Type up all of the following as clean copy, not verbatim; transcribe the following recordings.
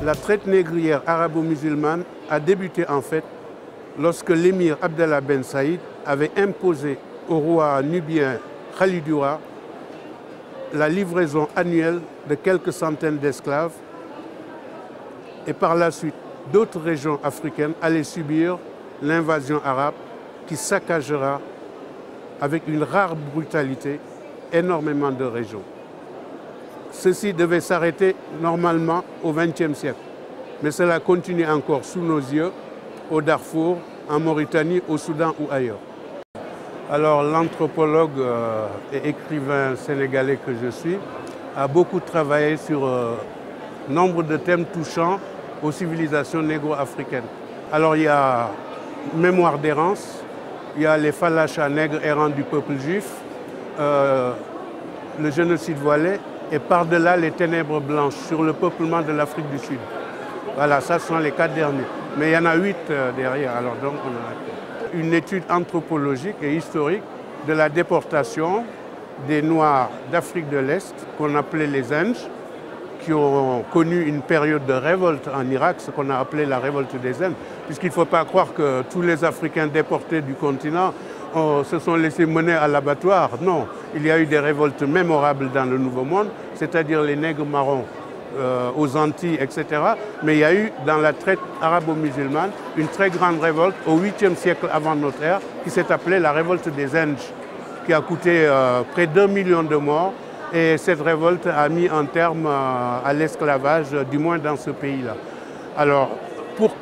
La traite négrière arabo-musulmane a débuté en fait lorsque l'émir Abdallah Ben Saïd avait imposé au roi nubien Khalidura la livraison annuelle de quelques centaines d'esclaves et par la suite d'autres régions africaines allaient subir l'invasion arabe qui saccagera avec une rare brutalité énormément de régions. Ceci devait s'arrêter normalement au XXe siècle, mais cela continue encore sous nos yeux, au Darfour, en Mauritanie, au Soudan ou ailleurs. Alors l'anthropologue et écrivain sénégalais que je suis a beaucoup travaillé sur nombre de thèmes touchant aux civilisations négro-africaines. Alors il y a Mémoire d'errance, il y a les Falachas nègres errants du peuple juif, le génocide voilé et par-delà les ténèbres blanches sur le peuplement de l'Afrique du Sud. Voilà, ça sont les 4 derniers. Mais il y en a 8 derrière, alors donc on a une étude anthropologique et historique de la déportation des Noirs d'Afrique de l'Est, qu'on appelait les Zenj, qui ont connu une période de révolte en Irak, ce qu'on a appelé la révolte des Zenj, puisqu'il ne faut pas croire que tous les Africains déportés du continent se sont laissés mener à l'abattoir. Non, il y a eu des révoltes mémorables dans le Nouveau Monde, c'est-à-dire les nègres marrons aux Antilles, etc. Mais il y a eu dans la traite arabo-musulmane une très grande révolte au 8e siècle avant notre ère qui s'est appelée la révolte des Zenj, qui a coûté près d'1 million de morts. Et cette révolte a mis un terme à l'esclavage, du moins dans ce pays-là. Alors, pour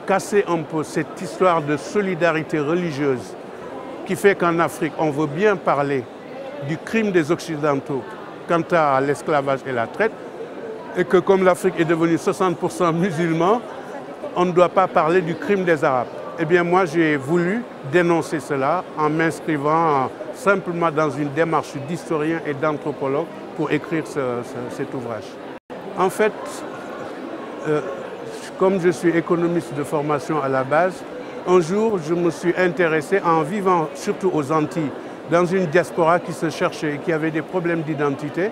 casser un peu cette histoire de solidarité religieuse qui fait qu'en Afrique, on veut bien parler du crime des Occidentaux quant à l'esclavage et la traite, et que comme l'Afrique est devenue 60% musulman, on ne doit pas parler du crime des Arabes. Eh bien moi j'ai voulu dénoncer cela en m'inscrivant simplement dans une démarche d'historien et d'anthropologue pour écrire cet ouvrage. En fait, comme je suis économiste de formation à la base, un jour je me suis intéressé en vivant surtout aux Antilles, dans une diaspora qui se cherchait et qui avait des problèmes d'identité,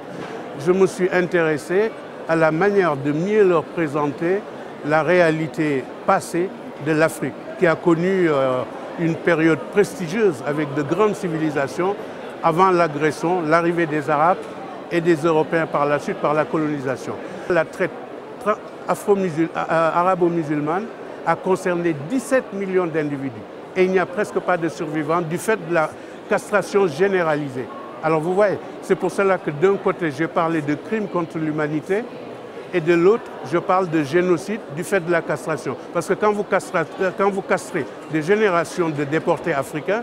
je me suis intéressé à la manière de mieux leur présenter la réalité passée de l'Afrique, qui a connu une période prestigieuse avec de grandes civilisations avant l'agression, l'arrivée des Arabes et des Européens par la suite par la colonisation. La traite arabo-musulmane a concerné 17 millions d'individus et il n'y a presque pas de survivants du fait de la castration généralisée. Alors vous voyez, c'est pour cela que d'un côté j'ai parlé de crimes contre l'humanité et de l'autre je parle de génocide du fait de la castration. Parce que quand vous castrez des générations de déportés africains,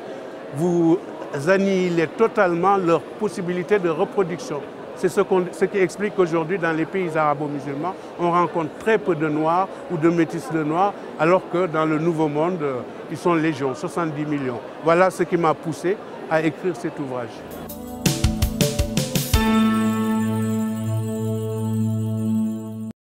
vous annihilez totalement leur possibilité de reproduction. C'est ce qui explique qu'aujourd'hui dans les pays arabo-musulmans, on rencontre très peu de Noirs ou de métis de Noirs, alors que dans le Nouveau Monde, ils sont légion, 70 millions. Voilà ce qui m'a poussé à écrire cet ouvrage.